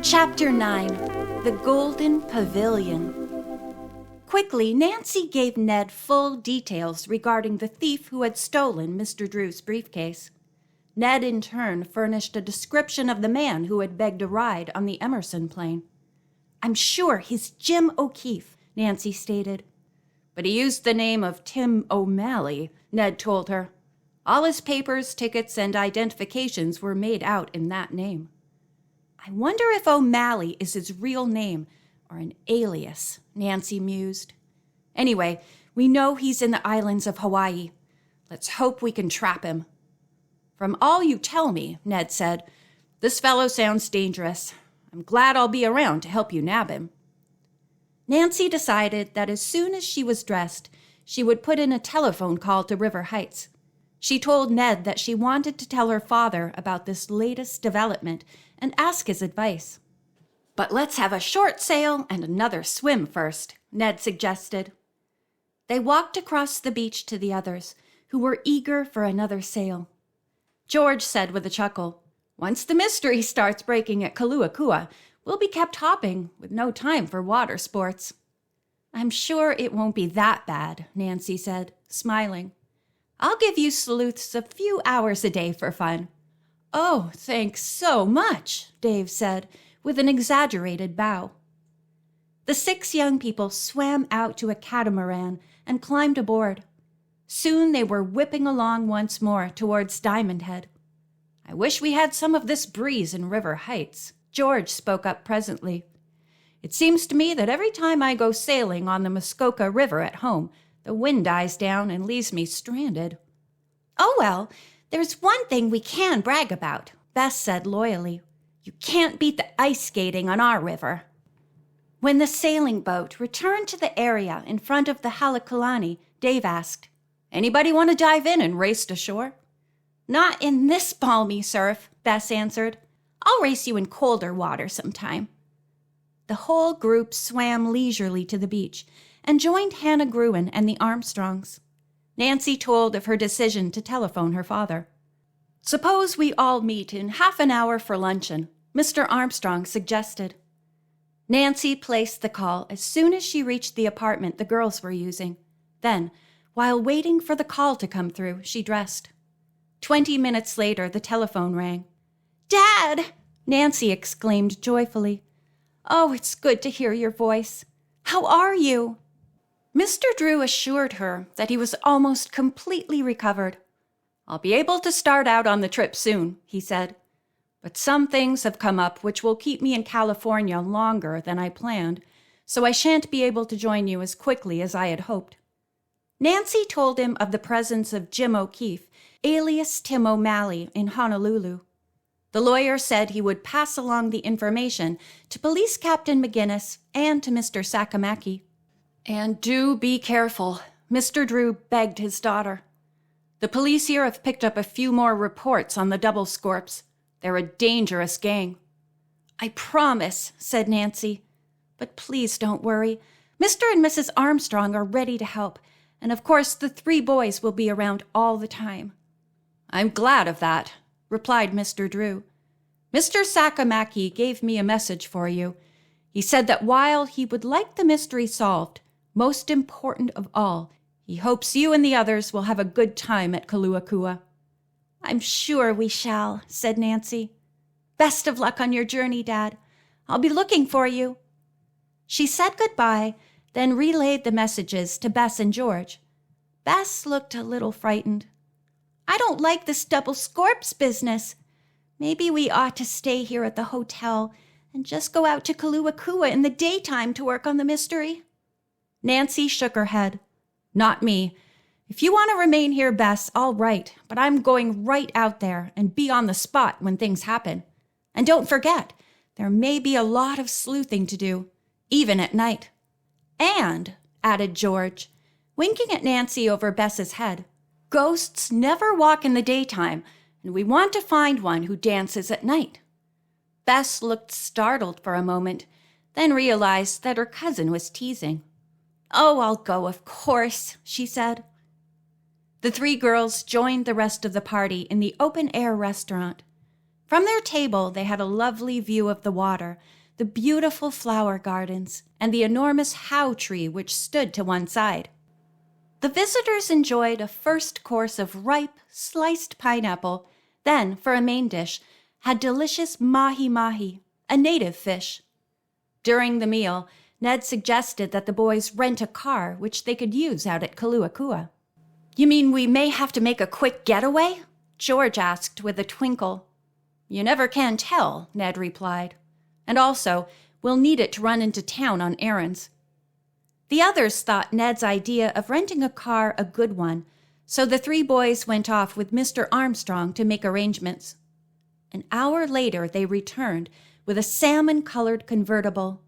Chapter 9, The Golden Pavilion. Quickly, Nancy gave Ned full details regarding the thief who had stolen Mr. Drew's briefcase. Ned, in turn, furnished a description of the man who had begged a ride on the Emerson plane. "I'm sure he's Jim O'Keefe," Nancy stated. "But he used the name of Tim O'Malley," Ned told her. "All his papers, tickets, and identifications were made out in that name." "I wonder if O'Malley is his real name or an alias," Nancy mused. "Anyway, we know he's in the islands of Hawaii. Let's hope we can trap him." "From all you tell me," Ned said, "this fellow sounds dangerous. I'm glad I'll be around to help you nab him." Nancy decided that as soon as she was dressed, she would put in a telephone call to River Heights. She told Ned that she wanted to tell her father about this latest development and ask his advice. "But let's have a short sail and another swim first," Ned suggested. They walked across the beach to the others, who were eager for another sail. George said with a chuckle, "Once the mystery starts breaking at Kuakua, we'll be kept hopping with no time for water sports." "I'm sure it won't be that bad," Nancy said, smiling. "I'll give you sleuths a few hours a day for fun." "Oh, thanks so much," Dave said, with an exaggerated bow. The 6 young people swam out to a catamaran and climbed aboard. Soon they were whipping along once more towards Diamond Head. "I wish we had some of this breeze in River Heights," George spoke up presently. "It seems to me that every time I go sailing on the Muskoka River at home, the wind dies down and leaves me stranded." "Oh, well, there's one thing we can brag about," Bess said loyally. "You can't beat the ice skating on our river." When the sailing boat returned to the area in front of the Halekulani, Dave asked, "Anybody want to dive in and race to shore?" "Not in this balmy surf," Bess answered. "I'll race you in colder water sometime." The whole group swam leisurely to the beach and joined Hannah Gruen and the Armstrongs. Nancy told of her decision to telephone her father. "Suppose we all meet in half an hour for luncheon," Mr. Armstrong suggested. Nancy placed the call as soon as she reached the apartment the girls were using. Then, while waiting for the call to come through, she dressed. 20 minutes later, the telephone rang. "Dad!" Nancy exclaimed joyfully. "Oh, it's good to hear your voice. How are you?" Mr. Drew assured her that he was almost completely recovered. "I'll be able to start out on the trip soon," he said. "But some things have come up which will keep me in California longer than I planned, so I shan't be able to join you as quickly as I had hoped." Nancy told him of the presence of Jim O'Keefe, alias Tim O'Malley, in Honolulu. The lawyer said he would pass along the information to Police Captain McGinnis and to Mr. Sakamaki. "And do be careful," Mr. Drew begged his daughter. "The police here have picked up a few more reports on the Double Scorps. They're a dangerous gang." "I promise," said Nancy. "But please don't worry. Mr. and Mrs. Armstrong are ready to help, and of course the 3 boys will be around all the time." "I'm glad of that," replied Mr. Drew. "Mr. Sakamaki gave me a message for you. He said that while he would like the mystery solved, most important of all, he hopes you and the others will have a good time at Kuakua." "I'm sure we shall," said Nancy. "Best of luck on your journey, Dad. I'll be looking for you." She said goodbye, then relayed the messages to Bess and George. Bess looked a little frightened. "I don't like this Double Scorps business. Maybe we ought to stay here at the hotel and just go out to Kuakua in the daytime to work on the mystery." Nancy shook her head. "Not me. If you want to remain here, Bess, all right, but I'm going right out there and be on the spot when things happen. And don't forget, there may be a lot of sleuthing to do, even at night." "And," added George, winking at Nancy over Bess's head, "ghosts never walk in the daytime, and we want to find one who dances at night." Bess looked startled for a moment, then realized that her cousin was teasing. "Oh, I'll go, of course," she said. The 3 girls joined the rest of the party in the open-air restaurant. From their table, they had a lovely view of the water, the beautiful flower gardens, and the enormous how tree which stood to one side. The visitors enjoyed a first course of ripe, sliced pineapple, then, for a main dish, had delicious mahi-mahi, a native fish. During the meal, Ned suggested that the boys rent a car which they could use out at Kuakua. "You mean we may have to make a quick getaway?" George asked with a twinkle. "You never can tell," Ned replied. "And also, we'll need it to run into town on errands." The others thought Ned's idea of renting a car a good one, so the three boys went off with Mr. Armstrong to make arrangements. An hour later, they returned with a salmon-colored convertible.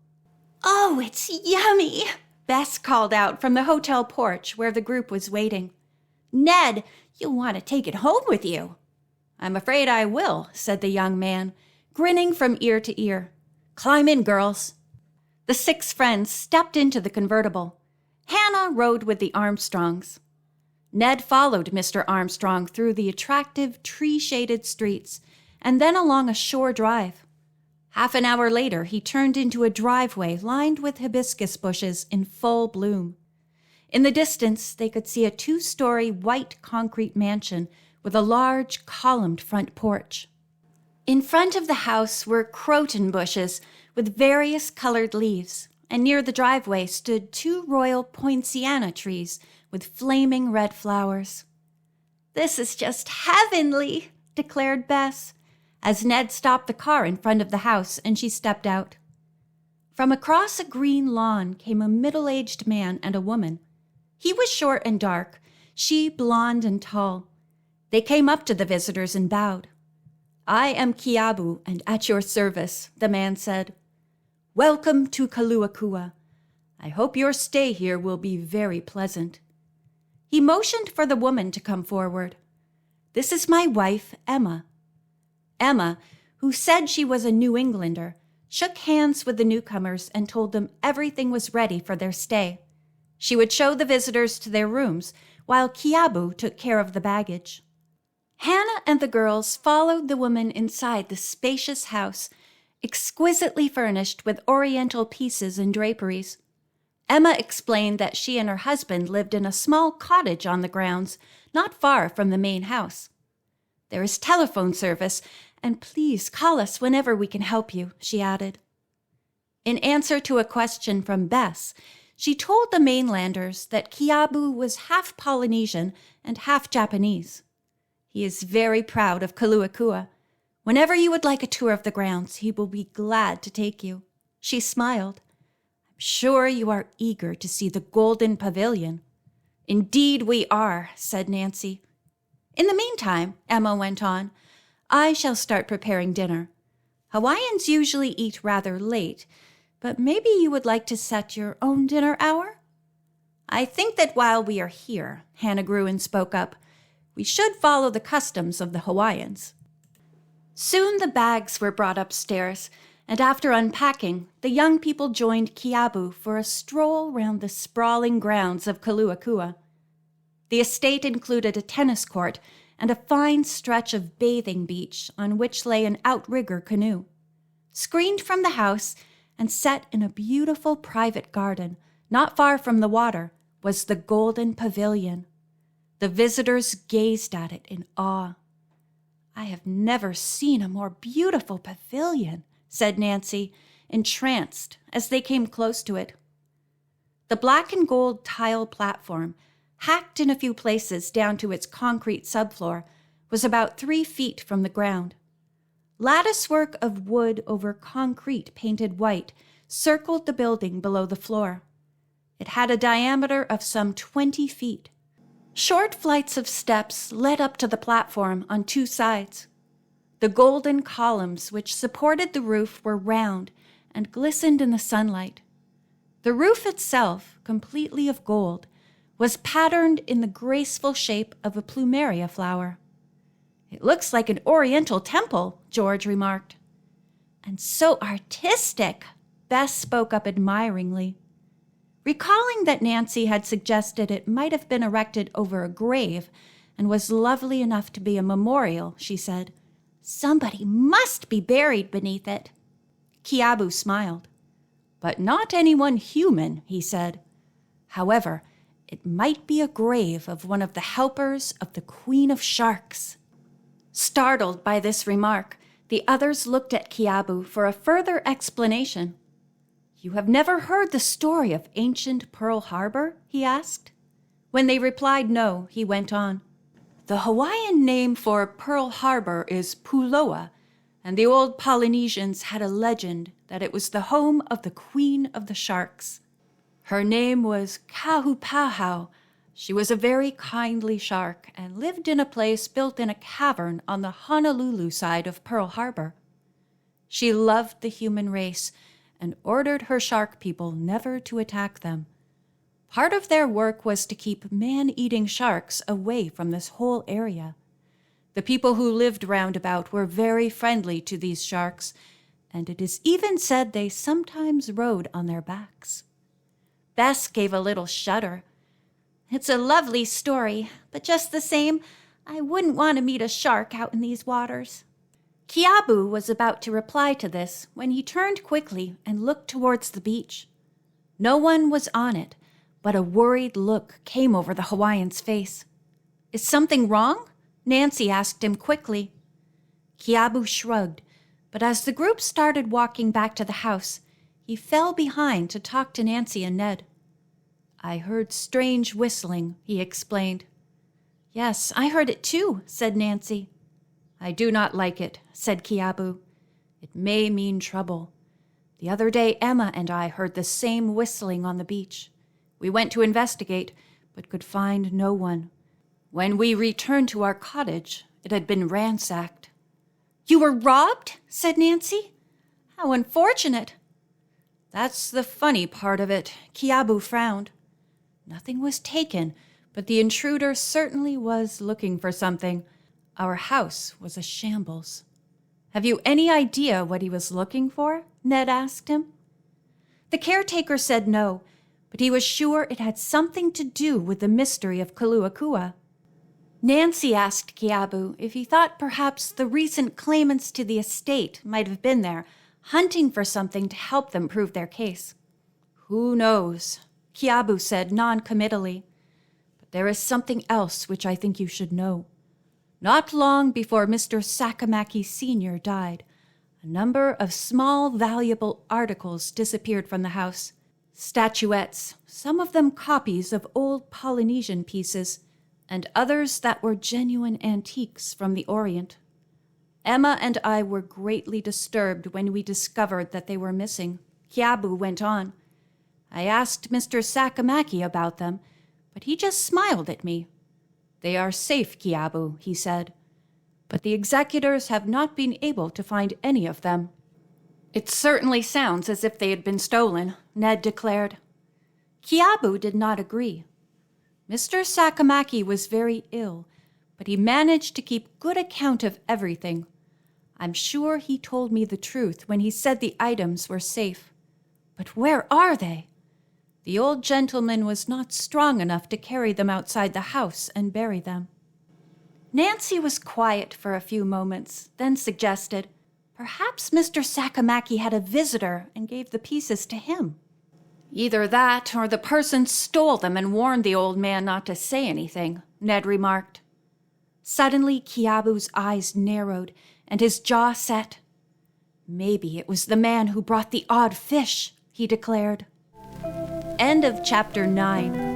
"Oh, it's yummy!" Bess called out from the hotel porch where the group was waiting. "Ned, you'll want to take it home with you." "I'm afraid I will," said the young man, grinning from ear to ear. "Climb in, girls." The 6 friends stepped into the convertible. Hannah rode with the Armstrongs. Ned followed Mr. Armstrong through the attractive, tree-shaded streets and then along a shore drive. Half an hour later, he turned into a driveway lined with hibiscus bushes in full bloom. In the distance, they could see a 2-story white concrete mansion with a large, columned front porch. In front of the house were croton bushes with various colored leaves, and near the driveway stood 2 royal poinciana trees with flaming red flowers. "This is just heavenly," declared Bess, as Ned stopped the car in front of the house and she stepped out. From across a green lawn came a middle-aged man and a woman. He was short and dark, she blonde and tall. They came up to the visitors and bowed. "I am Kiabu, and at your service," the man said. "Welcome to Kuakua. I hope your stay here will be very pleasant." He motioned for the woman to come forward. "This is my wife, Emma." Emma, who said she was a New Englander, shook hands with the newcomers and told them everything was ready for their stay. She would show the visitors to their rooms, while Kiabu took care of the baggage. Hannah and the girls followed the woman inside the spacious house, exquisitely furnished with oriental pieces and draperies. Emma explained that she and her husband lived in a small cottage on the grounds, not far from the main house. "There is telephone service, and please call us whenever we can help you," she added. In answer to a question from Bess, she told the mainlanders that Kiabu was half Polynesian and half Japanese. "He is very proud of Kuakua. Whenever you would like a tour of the grounds, he will be glad to take you." She smiled. "I'm sure you are eager to see the Golden Pavilion." "Indeed we are," said Nancy. "In the meantime," Emma went on, "I shall start preparing dinner. Hawaiians usually eat rather late, but maybe you would like to set your own dinner hour?" "I think that while we are here," Hannah Gruen spoke up, "we should follow the customs of the Hawaiians." Soon the bags were brought upstairs, and after unpacking, the young people joined Kiabu for a stroll round the sprawling grounds of Kuakua. The estate included a tennis court and a fine stretch of bathing beach on which lay an outrigger canoe. Screened from the house and set in a beautiful private garden, not far from the water, was the Golden Pavilion. The visitors gazed at it in awe. "I have never seen a more beautiful pavilion," said Nancy, entranced, as they came close to it. The black and gold tile platform, hacked in a few places down to its concrete subfloor, was about 3 feet from the ground. Latticework of wood over concrete painted white circled the building below the floor. It had a diameter of some 20 feet. Short flights of steps led up to the platform on 2 sides. The golden columns which supported the roof were round and glistened in the sunlight. The roof itself, completely of gold, was patterned in the graceful shape of a plumeria flower. "It looks like an oriental temple," George remarked. "And so artistic," Bess spoke up admiringly. Recalling that Nancy had suggested it might have been erected over a grave and was lovely enough to be a memorial, she said, Somebody must be buried beneath it. Kiabu smiled. But not anyone human, he said. However, it might be a grave of one of the helpers of the Queen of Sharks. Startled by this remark, the others looked at Kiabu for a further explanation. You have never heard the story of ancient Pearl Harbor? He asked. When they replied no, he went on. The Hawaiian name for Pearl Harbor is Puloa, and the old Polynesians had a legend that it was the home of the Queen of the Sharks. Her name was Kahupahau. She was a very kindly shark and lived in a place built in a cavern on the Honolulu side of Pearl Harbor. She loved the human race and ordered her shark people never to attack them. Part of their work was to keep man-eating sharks away from this whole area. The people who lived round about were very friendly to these sharks, and it is even said they sometimes rode on their backs. Bess gave a little shudder. It's a lovely story, but just the same, I wouldn't want to meet a shark out in these waters. Kiabu was about to reply to this when he turned quickly and looked towards the beach. No one was on it, but a worried look came over the Hawaiian's face. Is something wrong? Nancy asked him quickly. Kiabu shrugged, but as the group started walking back to the house, he fell behind to talk to Nancy and Ned. I heard strange whistling, he explained. Yes, I heard it too, said Nancy. I do not like it, said Kiabu. It may mean trouble. The other day Emma and I heard the same whistling on the beach. We went to investigate, but could find no one. When we returned to our cottage, it had been ransacked. You were robbed? Said Nancy. How unfortunate. That's the funny part of it, Kiabu frowned. Nothing was taken, but the intruder certainly was looking for something. Our house was a shambles. Have you any idea what he was looking for? Ned asked him. The caretaker said no, but he was sure it had something to do with the mystery of Kuakua. Nancy asked Kiabu if he thought perhaps the recent claimants to the estate might have been there, hunting for something to help them prove their case. Who knows? Kiabu said non-committally. But there is something else which I think you should know. Not long before Mr. Sakamaki Sr. died, a number of small, valuable articles disappeared from the house. Statuettes, some of them copies of old Polynesian pieces, and others that were genuine antiques from the Orient. Emma and I were greatly disturbed when we discovered that they were missing. Kiabu went on. I asked Mr. Sakamaki about them, but he just smiled at me. They are safe, Kiabu, he said, but the executors have not been able to find any of them. It certainly sounds as if they had been stolen, Ned declared. Kiabu did not agree. Mr. Sakamaki was very ill, but he managed to keep good account of everything. I'm sure he told me the truth when he said the items were safe. But where are they? The old gentleman was not strong enough to carry them outside the house and bury them. Nancy was quiet for a few moments, then suggested, perhaps Mr. Sakamaki had a visitor and gave the pieces to him. Either that or the person stole them and warned the old man not to say anything, Ned remarked. Suddenly, Kiabu's eyes narrowed and his jaw set. Maybe it was the man who brought the odd fish, he declared. End of chapter 9.